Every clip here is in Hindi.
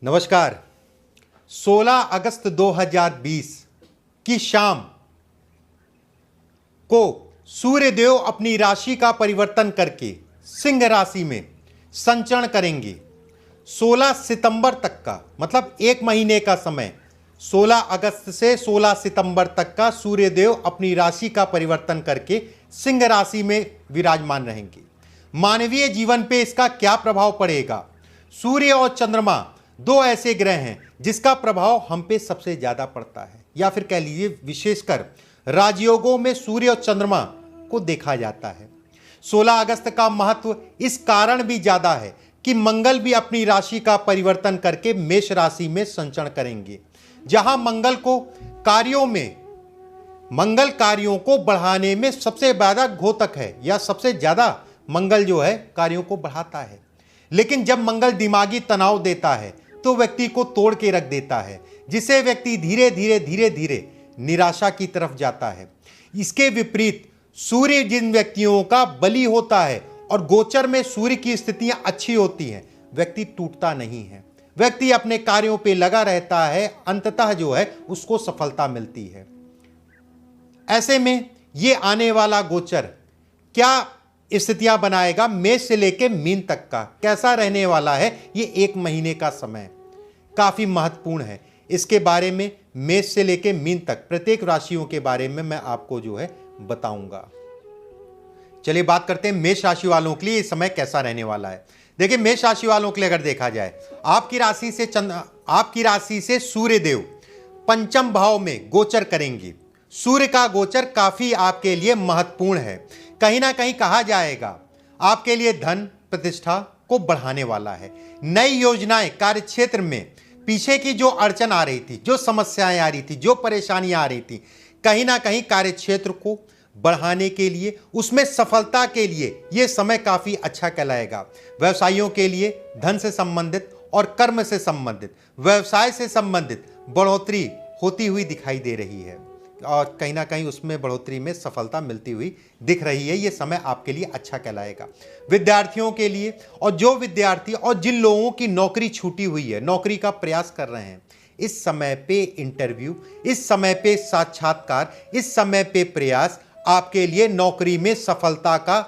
नमस्कार। 16 अगस्त 2020 की शाम को सूर्यदेव अपनी राशि का परिवर्तन करके सिंह राशि में संचरण करेंगे। 16 सितंबर तक का मतलब एक महीने का समय, 16 अगस्त से 16 सितंबर तक का सूर्यदेव अपनी राशि का परिवर्तन करके सिंह राशि में विराजमान रहेंगे। मानवीय जीवन पे इसका क्या प्रभाव पड़ेगा? सूर्य और चंद्रमा दो ऐसे ग्रह हैं जिसका प्रभाव हम पे सबसे ज्यादा पड़ता है, या फिर कह लीजिए विशेषकर राजयोगों में सूर्य और चंद्रमा को देखा जाता है। 16 अगस्त का महत्व इस कारण भी ज्यादा है कि मंगल भी अपनी राशि का परिवर्तन करके मेष राशि में संचरण करेंगे, जहां मंगल कार्यों को बढ़ाने में सबसे ज्यादा घोतक है, या सबसे ज्यादा मंगल जो है कार्यों को बढ़ाता है। लेकिन जब मंगल दिमागी तनाव देता है तो व्यक्ति को तोड़ के रख देता है, जिसे व्यक्ति धीरे धीरे निराशा की तरफ जाता है। इसके विपरीत सूर्य जिन व्यक्तियों का बली होता है और गोचर में सूर्य की स्थितियां अच्छी होती हैं, व्यक्ति टूटता नहीं है, व्यक्ति अपने कार्यों पे लगा रहता है, अंततः जो है उसको सफलता मिलती है। ऐसे में ये आने वाला गोचर क्या स्थितियां बनाएगा? मेष से लेके मीन तक का कैसा रहने वाला है? ये एक महीने का समय काफी महत्वपूर्ण है। इसके बारे में मेष से लेके मीन तक प्रत्येक राशियों के बारे में मैं आपको जो है बताऊंगा। चलिए बात करते हैं मेष राशि वालों के लिए ये समय कैसा रहने वाला है। देखिए, मेष राशि वालों के लिए अगर देखा जाए, आपकी राशि से सूर्यदेव पंचम भाव में गोचर करेंगे। सूर्य का गोचर काफी आपके लिए महत्वपूर्ण है। कहीं ना कहीं कहा जाएगा आपके लिए धन प्रतिष्ठा को बढ़ाने वाला है। नई योजनाएं कार्यक्षेत्र में, पीछे की जो अड़चन आ रही थी, जो समस्याएं आ रही थी, जो परेशानियां आ रही थी, कहीं ना कहीं कार्यक्षेत्र को बढ़ाने के लिए, उसमें सफलता के लिए यह समय काफी अच्छा कहलाएगा। व्यवसायियों के लिए धन से संबंधित और कर्म से संबंधित, व्यवसाय से संबंधित बढ़ोतरी होती हुई दिखाई दे रही है और कहीं ना कहीं उसमें बढ़ोतरी में सफलता मिलती हुई दिख रही है। ये समय आपके लिए अच्छा कहलाएगा। विद्यार्थियों के लिए, और जो विद्यार्थी और जिन लोगों की नौकरी छूटी हुई है, नौकरी का प्रयास कर रहे हैं, इस समय पे इंटरव्यू, इस समय पे साक्षात्कार, इस समय पे प्रयास आपके लिए नौकरी में सफलता का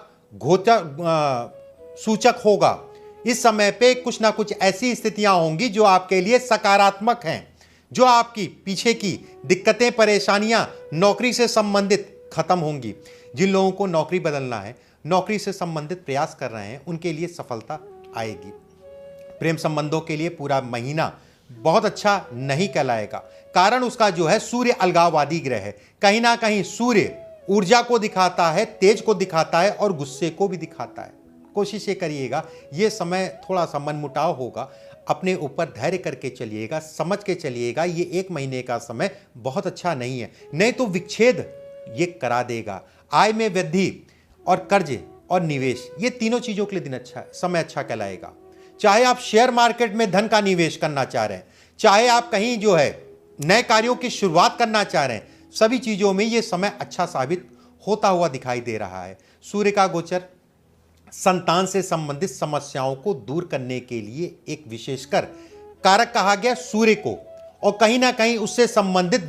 सूचक होगा। इस समय पे कुछ ना कुछ ऐसी स्थितियां होंगी जो आपके लिए सकारात्मक हैं, जो आपकी पीछे की दिक्कतें परेशानियां नौकरी से संबंधित खत्म होंगी। जिन लोगों को नौकरी बदलना है, नौकरी से संबंधित प्रयास कर रहे हैं, उनके लिए सफलता आएगी। प्रेम संबंधों के लिए पूरा महीना बहुत अच्छा नहीं कहलाएगा, कारण उसका जो है सूर्य अलगाववादी ग्रह है। कहीं ना कहीं सूर्य ऊर्जा को दिखाता है, तेज को दिखाता है और गुस्से को भी दिखाता है। कोशिश ये करिएगा, ये समय थोड़ा सा मनमुटाव होगा, अपने ऊपर धैर्य करके चलिएगा, समझ के चलिएगा। ये एक महीने का समय बहुत अच्छा नहीं है, नहीं तो विच्छेद ये करा देगा। आय में वृद्धि और कर्ज और निवेश, ये तीनों चीजों के लिए दिन अच्छा समय अच्छा कहलाएगा। चाहे आप शेयर मार्केट में धन का निवेश करना चाह रहे हैं, चाहे आप कहीं जो है नए कार्यों की शुरुआत करना चाह रहे हैं, सभी चीजों में ये समय अच्छा साबित होता हुआ दिखाई दे रहा है। सूर्य का गोचर संतान से संबंधित समस्याओं को दूर करने के लिए एक विशेषकर कारक कहा गया सूर्य को, और कहीं ना कहीं उससे संबंधित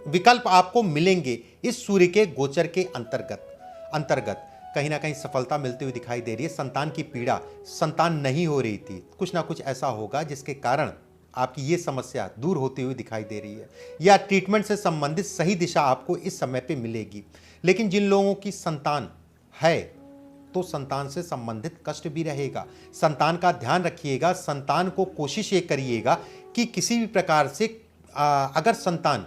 विकल्प आपको मिलेंगे इस सूर्य के गोचर के अंतर्गत कहीं ना कहीं सफलता मिलती हुई दिखाई दे रही है। संतान की पीड़ा, संतान नहीं हो रही थी, कुछ ना कुछ ऐसा होगा जिसके कारण आपकी ये समस्या दूर होती हुई दिखाई दे रही है, या ट्रीटमेंट से संबंधित सही दिशा आपको इस समय पे मिलेगी। लेकिन जिन लोगों की संतान है तो संतान से संबंधित कष्ट भी रहेगा। संतान का ध्यान रखिएगा। संतान को कोशिश ये करिएगा कि किसी भी प्रकार से अगर संतान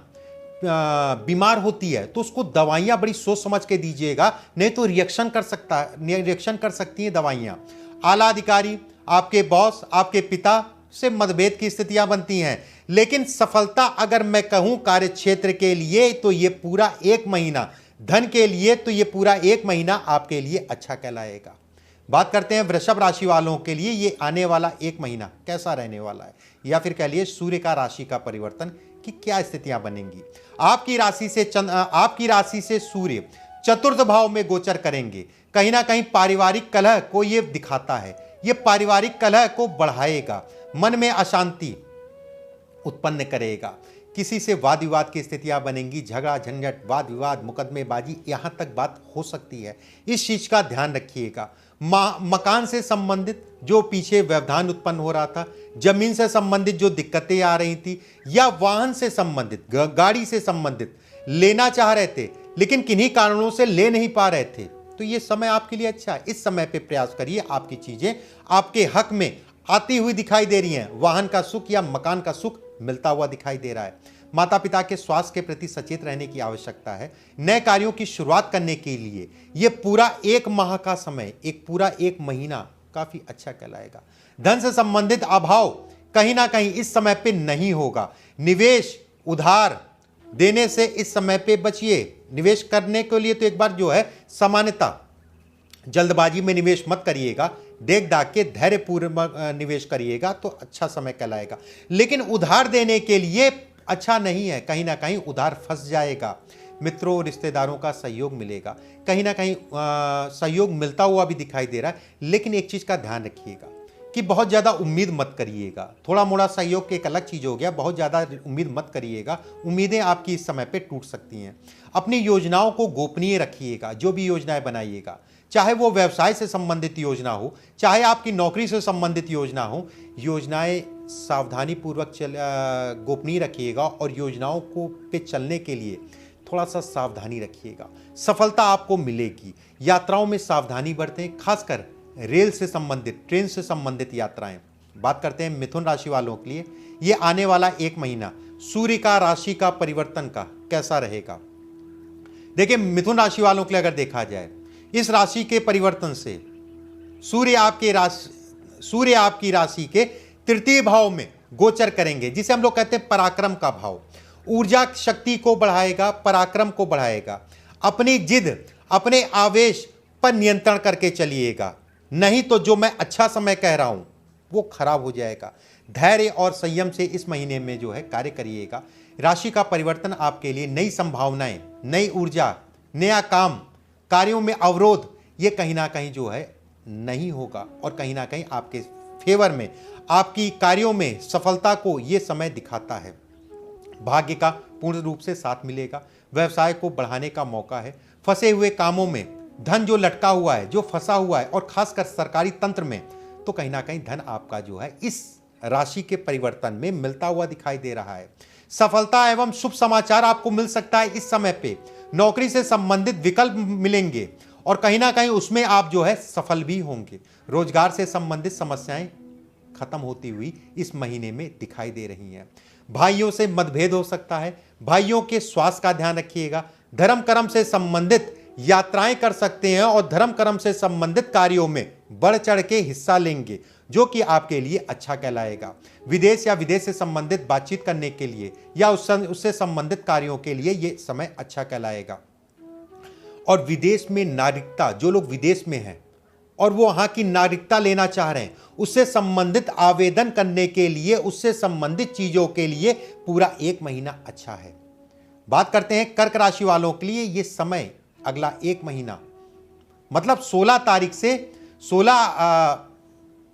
बीमार होती है तो उसको दवाइयाँ बड़ी सोच समझ के दीजिएगा, नहीं तो रिएक्शन कर सकती हैं दवाइयाँ। आला अधिकारी, आपके बॉस, आपके पिता से मतभेद की स्थितियां बनती हैं। लेकिन सफलता अगर मैं कहूँ कार्यक्षेत्र के लिए तो ये पूरा एक महीना, धन के लिए तो ये पूरा एक महीना आपके लिए अच्छा कहलाएगा। बात करते हैं वृषभ राशि वालों के लिए ये आने वाला एक महीना कैसा रहने वाला है, या फिर कह लिए सूर्य का राशि का परिवर्तन की क्या स्थितियां बनेंगी। आपकी राशि से सूर्य चतुर्थ भाव में गोचर करेंगे। कहीं ना कहीं पारिवारिक कलह को ये दिखाता है, ये पारिवारिक कलह को बढ़ाएगा। मन में अशांति उत्पन्न करेगा। किसी से वाद विवाद की स्थितियां बनेंगी, झगड़ा झंझट वाद विवाद मुकदमेबाजी यहाँ तक बात हो सकती है, इस चीज का ध्यान रखिएगा। मकान से संबंधित जो पीछे व्यवधान उत्पन्न हो रहा था, जमीन से संबंधित जो दिक्कतें आ रही थी, या वाहन से संबंधित गाड़ी से संबंधित लेना चाह रहे थे लेकिन किन्हीं कारणों से ले नहीं पा रहे थे, तो ये समय आपके लिए अच्छा है। इस समय पे प्रयास करिए, आपकी चीजें आपके हक में आती हुई दिखाई दे रही हैं। वाहन का सुख या मकान का सुख मिलता हुआ दिखाई दे रहा है। माता पिता के स्वास्थ्य के प्रति सचेत रहने की आवश्यकता है। नए कार्यों की शुरुआत करने के लिए यह पूरा 1 माह का समय, पूरा 1 महीना काफी अच्छा कहलाएगा। धन से संबंधित अभाव कहीं ना कहीं इस समय पे नहीं होगा। निवेश उधार देने से इस समय पे बचिए। निवेश करने के लिए तो एक बार जो है सामान्यता, जल्दबाजी में निवेश मत करिएगा, देख दाख के धैर्यपूर्वक निवेश करिएगा तो अच्छा समय कहलाएगा। लेकिन उधार देने के लिए अच्छा नहीं है, कहीं ना कहीं उधार फंस जाएगा। मित्रों रिश्तेदारों का सहयोग मिलेगा, कहीं ना कहीं सहयोग मिलता हुआ भी दिखाई दे रहा है। लेकिन एक चीज का ध्यान रखिएगा कि बहुत ज़्यादा उम्मीद मत करिएगा। थोड़ा मोड़ा सहयोग की एक अलग चीज़ हो गया, बहुत ज़्यादा उम्मीद मत करिएगा। उम्मीदें आपकी इस समय पे टूट सकती हैं। अपनी योजनाओं को गोपनीय रखिएगा। जो भी योजनाएं बनाइएगा, चाहे वो व्यवसाय से संबंधित योजना हो, चाहे आपकी नौकरी से संबंधित योजना हो, योजनाएं सावधानी पूर्वक गोपनीय रखिएगा और योजनाओं को पे चलने के लिए थोड़ा सा सावधानी रखिएगा। सफलता आपको मिलेगी। यात्राओं में सावधानी बरतें, खासकर रेल से संबंधित, ट्रेन से संबंधित यात्राएं। बात करते हैं मिथुन राशि वालों के लिए ये आने वाला 1 महीना सूर्य का राशि का परिवर्तन का कैसा रहेगा। देखिए मिथुन राशि वालों के लिए अगर देखा जाए, इस राशि के परिवर्तन से सूर्य आपकी राशि के 3य भाव में गोचर करेंगे, जिसे हम लोग कहते हैं पराक्रम का भाव। ऊर्जा शक्ति को बढ़ाएगा, पराक्रम को बढ़ाएगा। अपनी जिद, अपने आवेश पर नियंत्रण करके चलिएगा, नहीं तो जो मैं अच्छा समय कह रहा हूं वो खराब हो जाएगा। धैर्य और संयम से इस महीने में जो है कार्य करिएगा। राशि का परिवर्तन आपके लिए नई संभावनाएं, नई ऊर्जा, नया काम, कार्यों में अवरोध, ये कहीं ना कहीं जो है नहीं होगा और कहीं ना कहीं आपके फेवर में, आपकी कार्यों में सफलता को ये समय दिखाता है। भाग्य का पूर्ण रूप से साथ मिलेगा। व्यवसाय को बढ़ाने का मौका है। फंसे हुए कामों में धन जो लटका हुआ है, जो फंसा हुआ है, और खासकर सरकारी तंत्र में, तो कहीं ना कहीं धन आपका जो है इस राशि के परिवर्तन में मिलता हुआ दिखाई दे रहा है। सफलता एवं शुभ समाचार आपको मिल सकता है इस समय पे। नौकरी से संबंधित विकल्प मिलेंगे और कहीं ना कहीं उसमें आप जो है सफल भी होंगे। रोजगार से संबंधित समस्याएं खत्म होती हुई इस महीने में दिखाई दे रही हैं। भाइयों से मतभेद हो सकता है, भाइयों के स्वास्थ्य का ध्यान रखिएगा। धर्म कर्म से संबंधित यात्राएं कर सकते हैं और धर्म कर्म से संबंधित कार्यों में बढ़ चढ़ के हिस्सा लेंगे, जो कि आपके लिए अच्छा कहलाएगा। विदेश या विदेश से संबंधित बातचीत करने के लिए या उससे संबंधित कार्यों के लिए यह समय अच्छा कहलाएगा। और विदेश में नागरिकता, जो लोग विदेश में हैं और वो वहां की नागरिकता लेना चाह रहे हैं, उससे संबंधित आवेदन करने के लिए, उससे संबंधित चीजों के लिए पूरा 1 महीना अच्छा है। बात करते हैं कर्क राशि वालों के लिए ये समय अगला 1 महीना, मतलब 16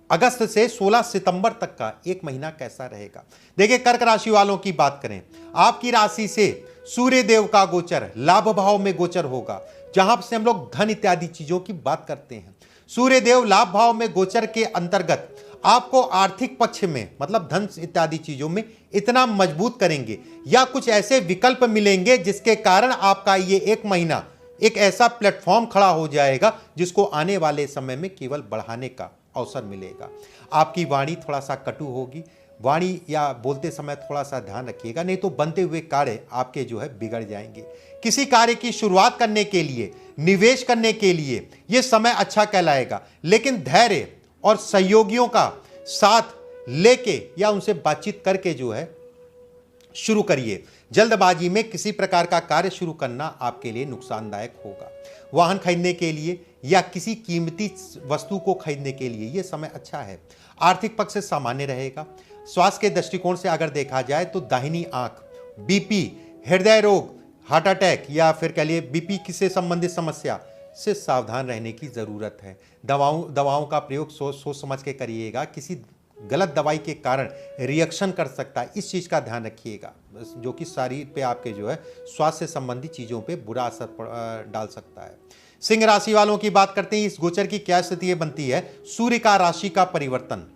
अगस्त से 16 सितंबर तक का 1 महीना कैसा रहेगा। देखिए कर्क राशि वालों की बात करें, आपकी राशि से सूर्य देव का गोचर लाभ भाव में गोचर होगा, जहां से हम लोग धन इत्यादि चीजों की बात करते हैं। सूर्य देव लाभ भाव में गोचर के अंतर्गत आपको आर्थिक पक्ष में, मतलब धन इत्यादि चीजों में इतना मजबूत करेंगे या कुछ ऐसे विकल्प मिलेंगे जिसके कारण आपका ये 1 महीना एक ऐसा प्लेटफॉर्म खड़ा हो जाएगा जिसको आने वाले समय में केवल बढ़ाने का अवसर मिलेगा। आपकी वाणी थोड़ा सा कटु होगी, वाणी या बोलते समय थोड़ा सा ध्यान रखिएगा, नहीं तो बनते हुए कार्य आपके जो है बिगड़ जाएंगे। किसी कार्य की शुरुआत करने के लिए, निवेश करने के लिए यह समय अच्छा कहलाएगा, लेकिन धैर्य और सहयोगियों का साथ लेके या उनसे बातचीत करके जो है शुरू करिए। जल्दबाजी में किसी प्रकार का कार्य शुरू करना आपके लिए नुकसानदायक होगा। वाहन खरीदने के लिए या किसी कीमती वस्तु को खरीदने के लिए यह समय अच्छा है। आर्थिक पक्ष से सामान्य रहेगा। स्वास्थ्य के दृष्टिकोण से अगर देखा जाए तो दाहिनी आंख, बीपी, हृदय रोग, हार्ट अटैक या फिर कह लिए बीपी से संबंधित समस्या से सावधान रहने की जरूरत है। दवाओं का प्रयोग सोच समझ के करिएगा। किसी गलत दवाई के कारण रिएक्शन कर सकता है। इस चीज़ का ध्यान रखिएगा, जो कि शरीर पे आपके जो है स्वास्थ्य संबंधी चीज़ों पे बुरा असर डाल सकता है। सिंह राशि वालों की बात करते हैं, इस गोचर की क्या स्थिति बनती है। सूर्य का राशि का परिवर्तन,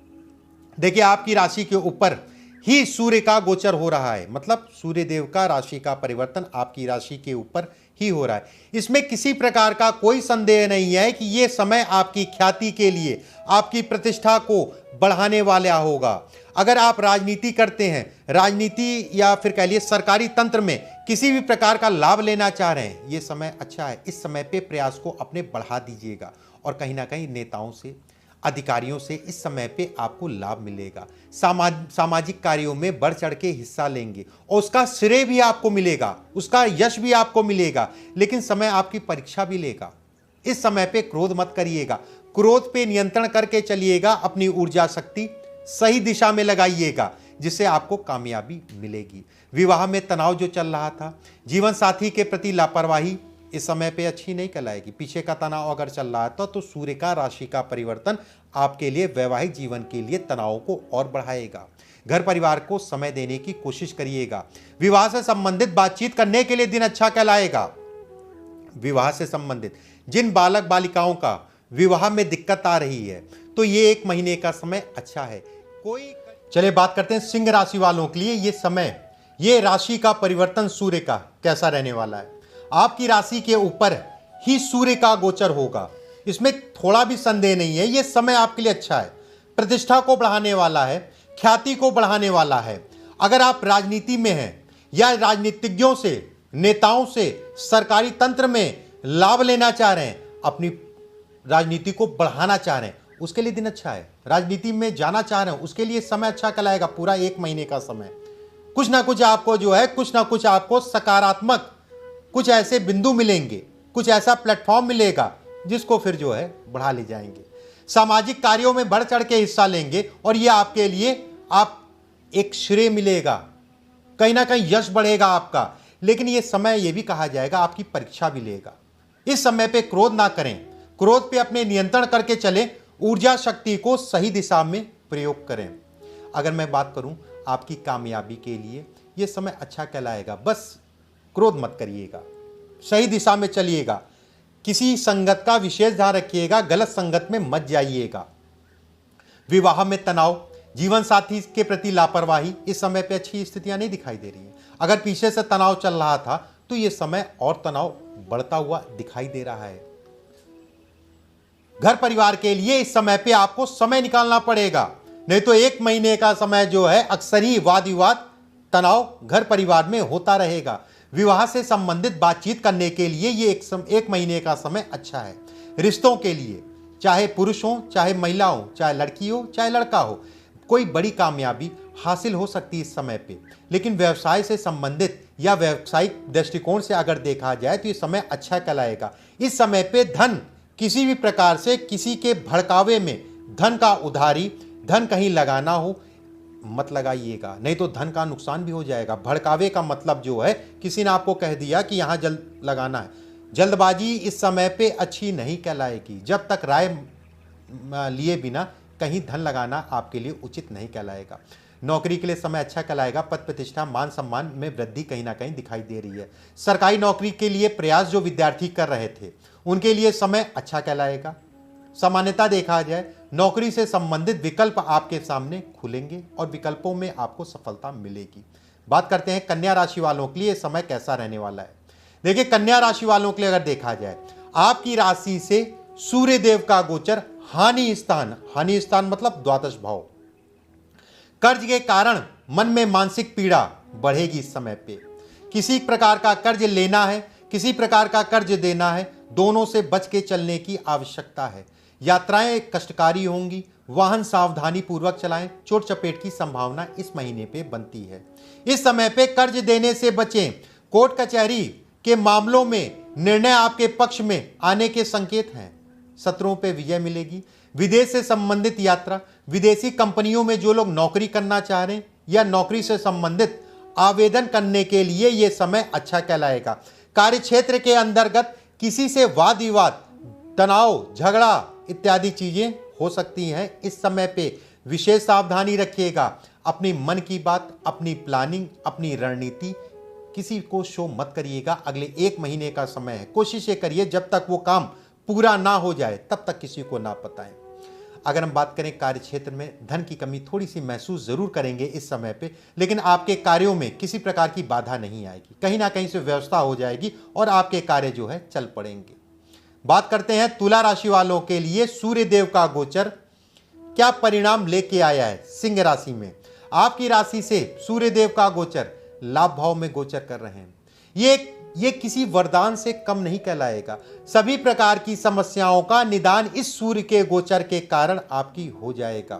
देखिए आपकी राशि के ऊपर ही सूर्य का गोचर हो रहा है, मतलब सूर्य देव का राशि का परिवर्तन आपकी राशि के ऊपर ही हो रहा है। इसमें किसी प्रकार का कोई संदेह नहीं है कि यह समय आपकी ख्याति के लिए, आपकी प्रतिष्ठा को बढ़ाने वाला होगा। अगर आप राजनीति करते हैं, राजनीति या फिर कह लिए सरकारी तंत्र में किसी भी प्रकार का लाभ लेना चाह रहे हैं, ये समय अच्छा है। इस समय पे प्रयास को अपने बढ़ा दीजिएगा और कहीं ना कहीं नेताओं से, अधिकारियों से इस समय पे आपको लाभ मिलेगा। सामाजिक कार्यों में बढ़ चढ़ के हिस्सा लेंगे और उसका श्रेय भी आपको मिलेगा, उसका यश भी आपको मिलेगा। लेकिन समय आपकी परीक्षा भी लेगा। इस समय पे क्रोध मत करिएगा, क्रोध पे नियंत्रण करके चलिएगा। अपनी ऊर्जा शक्ति सही दिशा में लगाइएगा, जिससे आपको कामयाबी मिलेगी। विवाह में तनाव जो चल रहा था, जीवन साथी के प्रति लापरवाही इस समय पे अच्छी नहीं कहलाएगी। पीछे का तनाव अगर चल रहा था तो सूर्य का राशि का परिवर्तन आपके लिए वैवाहिक जीवन के लिए तनाव को और बढ़ाएगा। घर परिवार को समय देने की कोशिश करिएगा। विवाह से संबंधित बातचीत करने के लिए दिन अच्छा कहलाएगा। विवाह से संबंधित जिन बालक बालिकाओं का विवाह में दिक्कत आ रही है, तो ये 1 महीने का समय अच्छा है। चलिए बात करते हैं सिंह राशि वालों के लिए ये समय, ये राशि का परिवर्तन सूर्य का कैसा रहने वाला है। आपकी राशि के ऊपर ही सूर्य का गोचर होगा, इसमें थोड़ा भी संदेह नहीं है। यह समय आपके लिए अच्छा है, प्रतिष्ठा को बढ़ाने वाला है, ख्याति को बढ़ाने वाला है। अगर आप राजनीति में हैं या राजनीतिज्ञों से, नेताओं से, सरकारी तंत्र में लाभ लेना चाह रहे हैं, अपनी राजनीति को बढ़ाना चाह रहे हैं, उसके लिए दिन अच्छा है। राजनीति में जाना चाह रहे हैं, उसके लिए समय अच्छा कहलाएगा। पूरा 1 महीने का समय कुछ ना कुछ आपको जो है, कुछ ना कुछ आपको सकारात्मक कुछ ऐसे बिंदु मिलेंगे, कुछ ऐसा प्लेटफॉर्म मिलेगा जिसको फिर जो है बढ़ा ले जाएंगे। सामाजिक कार्यों में बढ़ चढ़ के हिस्सा लेंगे और ये आपके लिए आप एक श्रेय मिलेगा, कहीं ना कहीं यश बढ़ेगा आपका। लेकिन ये समय ये भी कहा जाएगा आपकी परीक्षा भी लेगा। इस समय पे क्रोध ना करें, क्रोध पे अपने नियंत्रण करके चलें, ऊर्जा शक्ति को सही दिशा में प्रयोग करें। अगर मैं बात करूं आपकी कामयाबी के लिए, ये समय अच्छा कहलाएगा। बस क्रोध मत करिएगा, सही दिशा में चलिएगा। किसी संगत का विशेष ध्यान रखिएगा, गलत संगत में मत जाइएगा। विवाह में तनाव, जीवन साथी के प्रति लापरवाही, इस समय पे अच्छी स्थितियां नहीं दिखाई दे रही हैं। अगर पीछे से तनाव चल रहा था तो ये समय और तनाव बढ़ता हुआ दिखाई दे रहा है। घर परिवार के लिए इस समय पे आपको समय निकालना पड़ेगा, नहीं तो 1 महीने का समय जो है अक्सर ही वाद विवाद, तनाव घर परिवार में होता रहेगा। विवाह से संबंधित बातचीत करने के लिए ये 1 महीने का समय अच्छा है। रिश्तों के लिए, चाहे पुरुष हो, चाहे महिला हो, चाहे लड़की हो, चाहे लड़का हो, कोई बड़ी कामयाबी हासिल हो सकती है इस समय पे। लेकिन व्यवसाय से संबंधित या व्यावसायिक दृष्टिकोण से अगर देखा जाए तो ये समय अच्छा कहलाएगा। इस समय पे धन किसी भी प्रकार से, किसी के भड़कावे में धन का उधारी, धन कहीं लगाना हो मत लगाइएगा, नहीं तो धन का नुकसान भी हो जाएगा। भड़कावे का मतलब जो है, किसी ने आपको कह दिया कि यहाँ जल्द लगाना है, जल्दबाजी इस समय पे अच्छी नहीं कहलाएगी। जब तक राय लिए बिना कहीं धन लगाना आपके लिए उचित नहीं कहलाएगा। नौकरी के लिए समय अच्छा कहलाएगा। पद प्रतिष्ठा, मान सम्मान में वृद्धि कहीं ना कहीं दिखाई दे रही है। सरकारी नौकरी के लिए प्रयास जो विद्यार्थी कर रहे थे, उनके लिए समय अच्छा कहलाएगा। सामान्यता देखा जाए, नौकरी से संबंधित विकल्प आपके सामने खुलेंगे और विकल्पों में आपको सफलता मिलेगी। बात करते हैं कन्या राशि वालों के लिए समय कैसा रहने वाला है। देखिए, कन्या राशि वालों के लिए अगर देखा जाए, आपकी राशि से सूर्य देव का गोचर हानि स्थान मतलब द्वादश भाव। कर्ज के कारण मन में मानसिक पीड़ा बढ़ेगी इस समय पे। किसी प्रकार का कर्ज लेना है, किसी प्रकार का कर्ज देना है, दोनों से बच के चलने की आवश्यकता है। यात्राएं कष्टकारी होंगी, वाहन सावधानी पूर्वक चलाएं। चोट चपेट की संभावना इस महीने पे बनती है। इस समय पे कर्ज देने से बचें। कोर्ट कचहरी के मामलों में निर्णय आपके पक्ष में आने के संकेत हैं। शत्रुओं पे विजय मिलेगी। विदेश से संबंधित यात्रा, विदेशी कंपनियों में जो लोग नौकरी करना चाह रहे हैं या नौकरी से संबंधित आवेदन करने के लिए यह समय अच्छा कहलाएगा। कार्य क्षेत्र के अंतर्गत किसी से वाद विवाद, तनाव, झगड़ा इत्यादि चीजें हो सकती हैं। इस समय पे विशेष सावधानी रखिएगा। अपनी मन की बात, अपनी प्लानिंग, अपनी रणनीति किसी को शो मत करिएगा। अगले 1 महीने का समय है, कोशिश ये करिए जब तक वो काम पूरा ना हो जाए तब तक किसी को ना बताएं। अगर हम बात करें कार्य क्षेत्र में, धन की कमी थोड़ी सी महसूस जरूर करेंगे इस समय पे, लेकिन आपके कार्यों में किसी प्रकार की बाधा नहीं आएगी। कहीं ना कहीं से व्यवस्था हो जाएगी और आपके कार्य जो है चल पड़ेंगे। बात करते हैं तुला राशि वालों के लिए सूर्य देव का गोचर क्या परिणाम लेके आया है। सिंह राशि में आपकी राशि से सूर्य देव का गोचर लाभ भाव में गोचर कर रहे हैं। ये किसी वरदान से कम नहीं कहलाएगा। सभी प्रकार की समस्याओं का निदान इस सूर्य के गोचर के कारण आपकी हो जाएगा।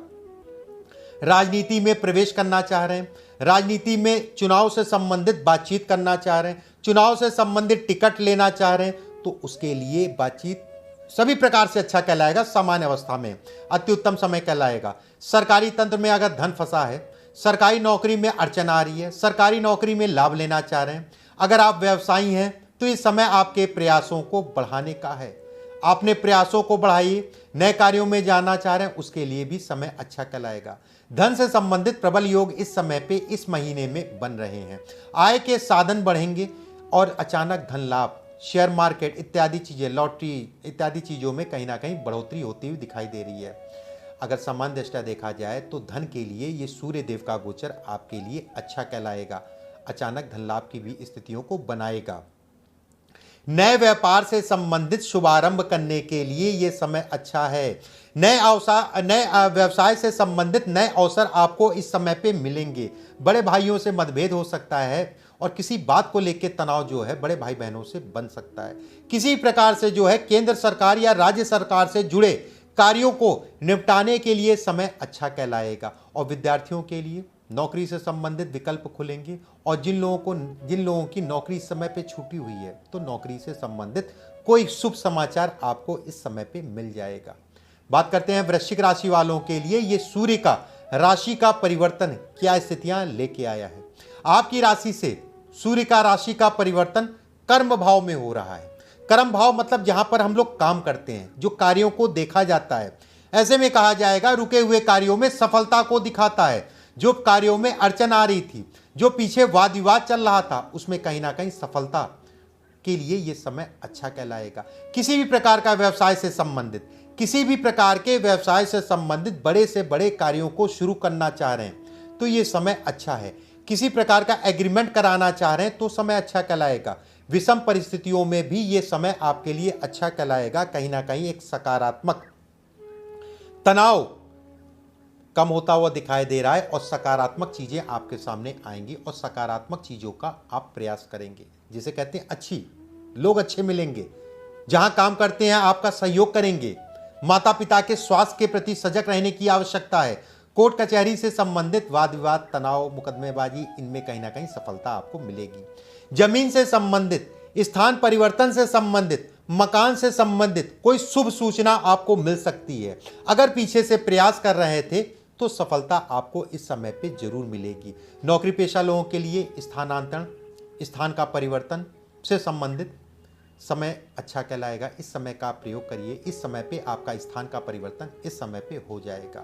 राजनीति में प्रवेश करना चाह रहे हैं, राजनीति में चुनाव से संबंधित बातचीत करना चाह रहे हैं, चुनाव से संबंधित टिकट लेना चाह रहे हैं, तो उसके लिए बातचीत सभी प्रकार से अच्छा कहलाएगा। सामान्य अवस्था में अति उत्तम समय कहलाएगा। सरकारी तंत्र में अगर धन फंसा है, सरकारी नौकरी में अड़चन आ रही है, सरकारी नौकरी में लाभ लेना चाह रहे हैं, अगर आप व्यवसायी हैं तो इस समय आपके प्रयासों को बढ़ाने का है। आपने प्रयासों को बढ़ाइए। नए कार्यों में जाना चाह रहे हैं, उसके लिए भी समय अच्छा कहलाएगा। धन से संबंधित प्रबल योग इस समय पे, इस महीने में बन रहे हैं। आय के साधन बढ़ेंगे और अचानक धन लाभ, शेयर मार्केट इत्यादि चीजें, लॉटरी इत्यादि चीजों में कहीं ना कहीं बढ़ोतरी होती हुई दिखाई दे रही है। अगर सामान्य दृष्टया देखा जाए तो धन के लिए ये सूर्य देव का गोचर आपके लिए अच्छा कहलाएगा। अचानक धन लाभ की भी स्थितियों को बनाएगा। नए व्यापार से संबंधित शुभारंभ करने के लिए यह समय अच्छा है। नए व्यवसाय से संबंधित नए अवसर आपको इस समय पे मिलेंगे। बड़े भाइयों से मतभेद हो सकता है और किसी बात को लेकर तनाव जो है बड़े भाई बहनों से बन सकता है। किसी प्रकार से जो है केंद्र सरकार या राज्य सरकार से जुड़े कार्यों को निपटाने के लिए समय अच्छा कहलाएगा। और विद्यार्थियों के लिए नौकरी से संबंधित विकल्प खुलेंगे और जिन लोगों की नौकरी इस समय पे छूटी हुई है तो नौकरी से संबंधित कोई शुभ समाचार आपको इस समय पे मिल जाएगा। बात करते हैं वृश्चिक राशि वालों के लिए ये सूर्य का राशि का परिवर्तन क्या स्थितियां लेके आया है। आपकी राशि से सूर्य का राशि का परिवर्तन कर्म भाव में हो रहा है। कर्म भाव मतलब जहां पर हम लोग काम करते हैं, जो कार्यों को देखा जाता है। ऐसे में कहा जाएगा रुके हुए कार्यों में सफलता को दिखाता है। जो कार्यों में अड़चन आ रही थी, जो पीछे वाद विवाद चल रहा था, उसमें कहीं ना कहीं सफलता के लिए यह समय अच्छा कहलाएगा। किसी भी प्रकार का व्यवसाय से संबंधित, किसी भी प्रकार के व्यवसाय से संबंधित बड़े से बड़े कार्यों को शुरू करना चाह रहे हैं तो यह समय अच्छा है। किसी प्रकार का एग्रीमेंट कराना चाह रहे हैं तो समय अच्छा कहलाएगा। विषम परिस्थितियों में भी यह समय आपके लिए अच्छा कहलाएगा। कहीं ना कहीं एक सकारात्मक तनाव कम होता हुआ दिखाई दे रहा है और सकारात्मक चीजें आपके सामने आएंगी और सकारात्मक चीजों का आप प्रयास करेंगे। जिसे कहते हैं लोग अच्छे मिलेंगे। जहां काम करते हैं आपका सहयोग करेंगे। माता पिता के स्वास्थ्य के प्रति सजग रहने की आवश्यकता है। कोर्ट कचहरी से संबंधित वाद विवाद, तनाव, मुकदमेबाजी, इनमें कहीं ना कहीं सफलता आपको मिलेगी। जमीन से संबंधित, स्थान परिवर्तन से संबंधित, मकान से संबंधित कोई शुभ सूचना आपको मिल सकती है। अगर पीछे से प्रयास कर रहे थे तो सफलता आपको इस समय पे जरूर मिलेगी। नौकरी पेशा लोगों के लिए स्थानांतरण, स्थान का परिवर्तन से संबंधित समय अच्छा कहलाएगा। इस समय का प्रयोग करिए। इस समय पे आपका स्थान का परिवर्तन इस समय पे हो जाएगा।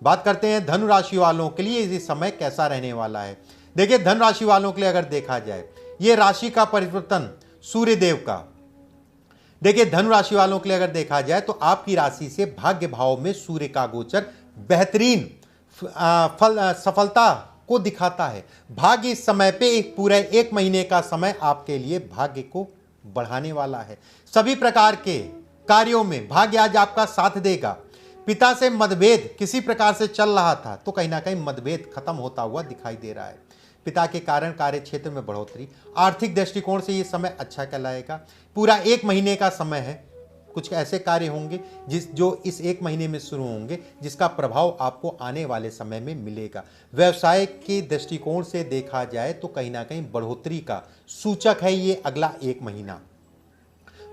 बात करते हैं धनु राशि वालों के लिए ये समय कैसा रहने वाला है। देखिए धनु राशि वालों के लिए अगर देखा जाए, ये राशि का परिवर्तन सूर्य देव का, देखिए धनु राशि वालों के लिए अगर देखा जाए तो आपकी राशि से भाग्य भाव में सूर्य का गोचर बेहतरीन सफलता को दिखाता है। भाग्य इस समय पे एक पूरे 1 महीने का समय आपके लिए भाग्य को बढ़ाने वाला है। सभी प्रकार के कार्यों में भाग्य आज आपका साथ देगा। पिता से मतभेद किसी प्रकार से चल रहा था तो कहीं ना कहीं मतभेद खत्म होता हुआ दिखाई दे रहा है। पिता के कारण कार्य क्षेत्र में बढ़ोतरी, आर्थिक दृष्टिकोण से ये समय अच्छा कहलाएगा। पूरा 1 महीने का समय है। कुछ ऐसे कार्य होंगे जो इस 1 महीने में शुरू होंगे जिसका प्रभाव आपको आने वाले समय में मिलेगा। व्यवसाय के दृष्टिकोण से देखा जाए तो कहीं ना कहीं बढ़ोतरी का सूचक है ये अगला 1 महीना।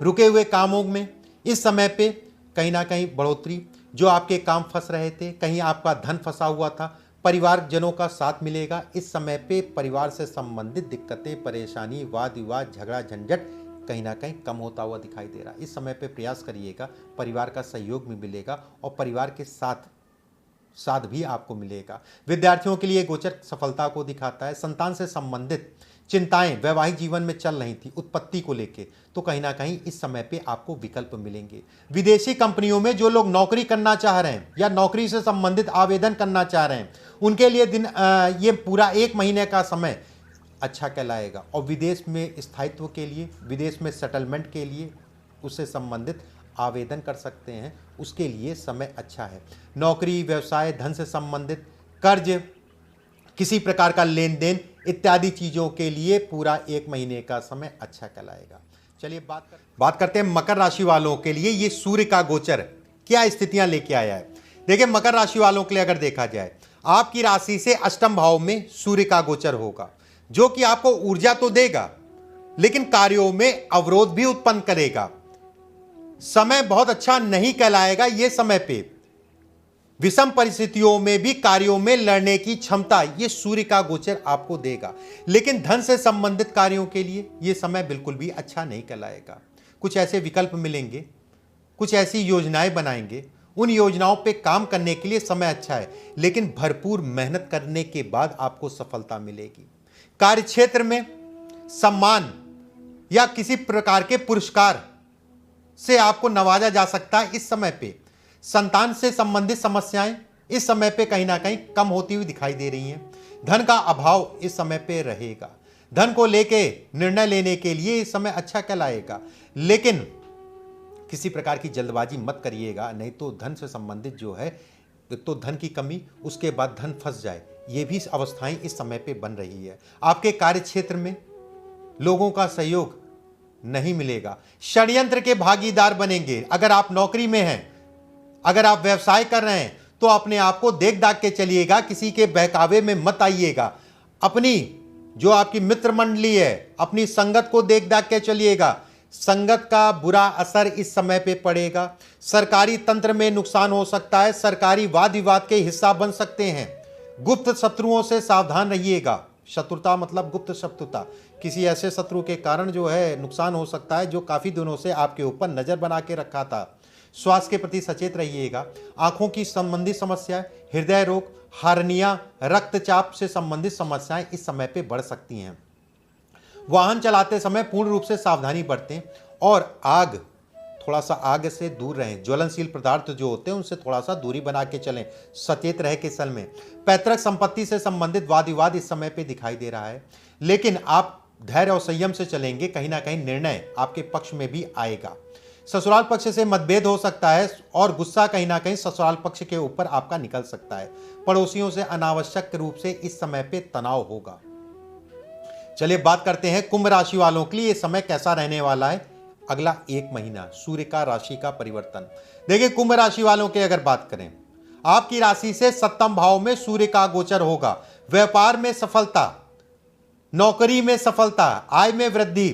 रुके हुए कामों में इस समय पे कहीं ना कहीं बढ़ोतरी, जो आपके काम फंस रहे थे, कहीं आपका धन फंसा हुआ था, परिवारजनों का साथ मिलेगा। इस समय पे परिवार से संबंधित दिक्कतें, परेशानी, वाद विवाद, झगड़ा झंझट कहीं ना कहीं कम होता हुआ दिखाई दे रहा है। इस समय पे प्रयास करिएगा, परिवार का सहयोग भी मिलेगा और परिवार के साथ साथ भी आपको मिलेगा। विद्यार्थियों के लिए गोचर सफलता को दिखाता है। संतान से संबंधित चिंताएं वैवाहिक जीवन में चल रही थी उत्पत्ति को लेके, तो कहीं ना कहीं इस समय पे आपको विकल्प मिलेंगे। विदेशी कंपनियों में जो लोग नौकरी करना चाह रहे हैं या नौकरी से संबंधित आवेदन करना चाह रहे हैं, उनके लिए ये पूरा 1 महीने का समय अच्छा कहलाएगा। और विदेश में स्थायित्व के लिए, विदेश में सेटलमेंट के लिए, उससे संबंधित आवेदन कर सकते हैं, उसके लिए समय अच्छा है। नौकरी, व्यवसाय, धन से संबंधित कर्ज, किसी प्रकार का लेन देन इत्यादि चीज़ों के लिए पूरा 1 महीने का समय अच्छा कहलाएगा। चलिए बात करते हैं मकर राशि वालों के लिए ये सूर्य का गोचर क्या स्थितियां लेके आया है। देखिए, मकर राशि वालों के लिए अगर देखा जाए, आपकी राशि से अष्टम भाव में सूर्य का गोचर होगा, जो कि आपको ऊर्जा तो देगा लेकिन कार्यों में अवरोध भी उत्पन्न करेगा। समय बहुत अच्छा नहीं कहलाएगा। ये समय पे विषम परिस्थितियों में भी कार्यों में लड़ने की क्षमता ये सूर्य का गोचर आपको देगा। लेकिन धन से संबंधित कार्यों के लिए ये समय बिल्कुल भी अच्छा नहीं कहलाएगा। कुछ ऐसे विकल्प मिलेंगे, कुछ ऐसी योजनाएं बनाएंगे, उन योजनाओं पे काम करने के लिए समय अच्छा है, लेकिन भरपूर मेहनत करने के बाद आपको सफलता मिलेगी। कार्यक्षेत्र में सम्मान या किसी प्रकार के पुरस्कार से आपको नवाजा जा सकता है इस समय पे। संतान से संबंधित समस्याएं इस समय पे कहीं ना कहीं कम होती हुई दिखाई दे रही हैं। धन का अभाव इस समय पे रहेगा। धन को लेके निर्णय लेने के लिए इस समय अच्छा कहलाएगा, लेकिन किसी प्रकार की जल्दबाजी मत करिएगा, नहीं तो धन से संबंधित जो है तो धन की कमी, उसके बाद धन फंस जाए, ये भी अवस्थाएं इस समय पे बन रही है। आपके कार्य क्षेत्र में लोगों का सहयोग नहीं मिलेगा। षड्यंत्र के भागीदार बनेंगे। अगर आप नौकरी में हैं, अगर आप व्यवसाय कर रहे हैं, तो अपने आप को देख दाख के चलिएगा, किसी के बहकावे में मत आइएगा। अपनी जो आपकी मित्र मंडली है, अपनी संगत को देख दाख के चलिएगा। संगत का बुरा असर इस समय पे पड़ेगा। सरकारी तंत्र में नुकसान हो सकता है। सरकारी वाद विवाद के हिस्सा बन सकते हैं। गुप्त शत्रुओं से सावधान रहिएगा। शत्रुता मतलब गुप्त शत्रुता, किसी ऐसे शत्रु के कारण जो है नुकसान हो सकता है, जो काफी दिनों से आपके ऊपर नजर बना के रखा था। स्वास्थ्य के प्रति सचेत रहिएगा। आंखों की संबंधित समस्याएं, हृदय रोग, हार्निया, रक्तचाप से संबंधित समस्याएं इस समय पे बढ़ सकती हैं। वाहन चलाते समय पूर्ण रूप से सावधानी बरतें और थोड़ा सा आग से दूर रहें। ज्वलनशील पदार्थ जो होते हैं उनसे थोड़ा सा दूरी बना के चलें, सचेत रहे के सल में। पैतृक संपत्ति से संबंधित वाद विवाद इस समय पे दिखाई दे रहा है, लेकिन आप धैर्य और संयम से चलेंगे, कहीं ना कहीं निर्णय आपके पक्ष में भी आएगा। ससुराल पक्ष से मतभेद हो सकता है और गुस्सा कहीं ना कहीं ससुराल पक्ष के ऊपर आपका निकल सकता है। पड़ोसियों से अनावश्यक रूप से इस समय पे तनाव होगा। चलिए बात करते हैं कुंभ राशि वालों के लिए ये समय कैसा रहने वाला है। अगला 1 महीना सूर्य का राशि का परिवर्तन। देखिए, कुंभ राशि वालों की अगर बात करें, आपकी राशि से 7वें भाव में सूर्य का गोचर होगा। व्यापार में सफलता, नौकरी में सफलता, आय में वृद्धि,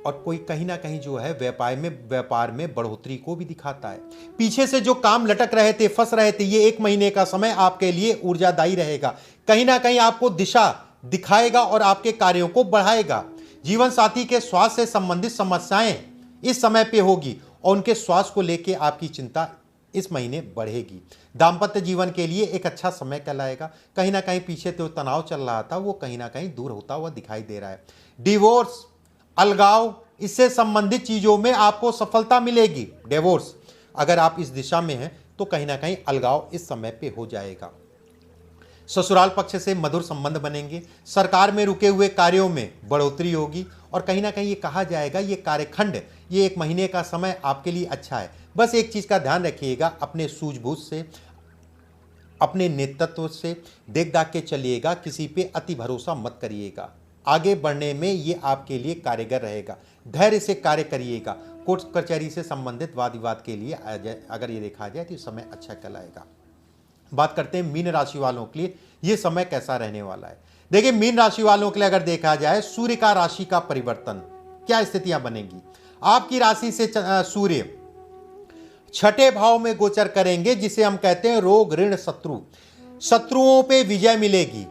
और कोई कहीं ना कहीं जो है व्यापार में बढ़ोतरी को भी दिखाता है। पीछे से जो काम लटक रहे थे, फंस रहे थे, ये 1 महीने का समय आपके लिए ऊर्जादायी रहेगा। कहीं ना कहीं आपको दिशा दिखाएगा और आपके कार्यों को बढ़ाएगा। जीवन साथी के स्वास्थ्य से संबंधित समस्याएं इस समय पे होगी और उनके स्वास्थ्य को लेकर आपकी चिंता इस महीने बढ़ेगी। दाम्पत्य जीवन के लिए एक अच्छा समय कहलाएगा। कहीं ना कहीं पीछे तो तनाव चल रहा था, वो कहीं ना कहीं दूर होता हुआ दिखाई दे रहा है। डिवोर्स, अलगाव, इससे संबंधित चीजों में आपको सफलता मिलेगी। डिवोर्स अगर आप इस दिशा में हैं तो कहीं ना कहीं अलगाव इस समय पे हो जाएगा। ससुराल पक्ष से मधुर संबंध बनेंगे। सरकार में रुके हुए कार्यों में बढ़ोतरी होगी और कहीं ना कहीं ये कहा जाएगा ये कार्यखंड, ये 1 महीने का समय आपके लिए अच्छा है। बस एक चीज का ध्यान रखिएगा, अपने सूझबूझ से, अपने नेतृत्व से देख दाख के चलिएगा। किसी पे अति भरोसा मत करिएगा। आगे बढ़ने में ये आपके लिए कारगर रहेगा। धैर्य से कार्य करिएगा। कोर्ट कचहरी से संबंधित वाद विवाद के लिए अगर ये देखा जाए तो समय अच्छा कहलाएगा। बात करते हैं मीन राशि वालों के लिए ये समय कैसा रहने वाला है। देखिए, मीन राशि वालों के लिए अगर देखा जाए, सूर्य का राशि का परिवर्तन, क्या स्थितियां बनेंगी। आपकी राशि से सूर्य 6ठे भाव में गोचर करेंगे, जिसे हम कहते हैं रोग, ऋण, शत्रुओं पे विजय मिलेगी।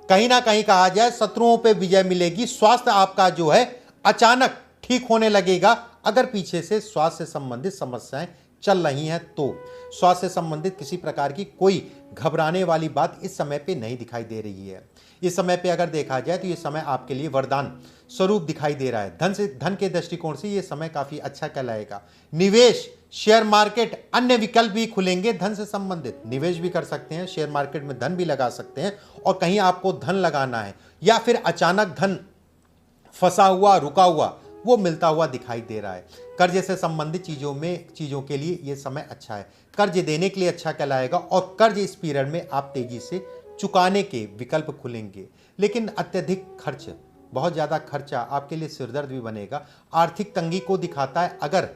कहीं ना कहीं कहा जाए शत्रुओं पे विजय मिलेगी। स्वास्थ्य आपका जो है अचानक ठीक होने लगेगा, अगर पीछे से स्वास्थ्य से संबंधित समस्याएं चल रही हैं तो स्वास्थ्य से संबंधित किसी प्रकार की कोई घबराने वाली बात इस समय पे नहीं दिखाई दे रही है। इस समय पे अगर देखा जाए तो ये समय आपके लिए वरदान स्वरूप दिखाई दे रहा है। धन के दृष्टिकोण से ये समय काफी अच्छा कहलाएगा। निवेश, शेयर मार्केट, अन्य विकल्प भी खुलेंगे। धन से संबंधित निवेश भी कर सकते हैं, शेयर मार्केट में धन भी लगा सकते हैं, और कहीं आपको धन लगाना है या फिर अचानक धन फंसा हुआ, रुका हुआ, वो मिलता हुआ दिखाई दे रहा है। कर्ज से संबंधित चीजों के लिए ये समय अच्छा है। कर्ज देने के लिए अच्छा कहलाएगा और कर्ज इस पीरियड में आप तेजी से चुकाने के विकल्प खुलेंगे। लेकिन अत्यधिक खर्च, बहुत ज्यादा खर्चा आपके लिए सिरदर्द भी बनेगा। आर्थिक तंगी को दिखाता है। अगर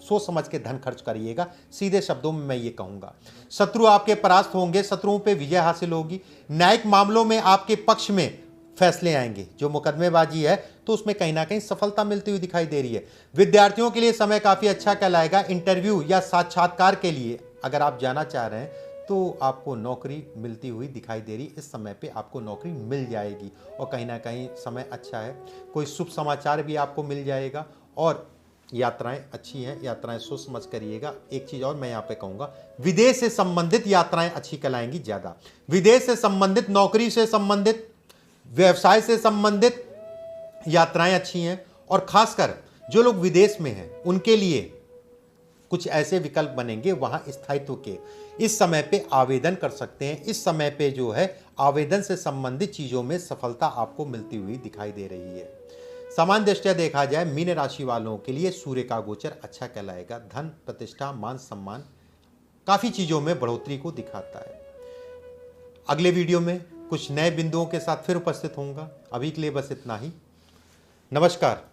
सोच समझ के धन खर्च करिएगा, सीधे शब्दों में मैं ये कहूंगा। शत्रु आपके परास्त होंगे, शत्रुओं पे विजय हासिल होगी। न्यायिक मामलों में आपके पक्ष में फैसले आएंगे। जो मुकदमेबाजी है तो उसमें कहीं ना कहीं सफलता मिलती हुई दिखाई दे रही है। विद्यार्थियों के लिए समय काफी अच्छा कहलाएगा। इंटरव्यू या साक्षात्कार के लिए अगर आप जाना चाह रहे हैं तो आपको नौकरी मिलती हुई दिखाई दे रही। इस समय पे आपको नौकरी मिल जाएगी और कहीं ना कहीं समय अच्छा है। कोई शुभ समाचार भी आपको मिल जाएगा और यात्राएं अच्छी हैं। यात्राएं सोच समझ करिएगा। एक चीज और मैं यहाँ पे कहूंगा, विदेश से संबंधित यात्राएं अच्छी कहलाएंगी ज्यादा। विदेश से संबंधित, नौकरी से संबंधित, व्यवसाय से संबंधित यात्राएं अच्छी हैं। और खासकर जो लोग विदेश में हैं उनके लिए कुछ ऐसे विकल्प बनेंगे वहां स्थायित्व के। इस समय पे आवेदन कर सकते हैं। इस समय पे जो है आवेदन से संबंधित चीजों में सफलता आपको मिलती हुई दिखाई दे रही है। सामान्य दृष्टया देखा जाए मीन राशि वालों के लिए सूर्य का गोचर अच्छा कहलाएगा। धन, प्रतिष्ठा, मान सम्मान, काफी चीजों में बढ़ोतरी को दिखाता है। अगले वीडियो में कुछ नए बिंदुओं के साथ फिर उपस्थित होऊंगा। अभी के लिए बस इतना ही। नमस्कार।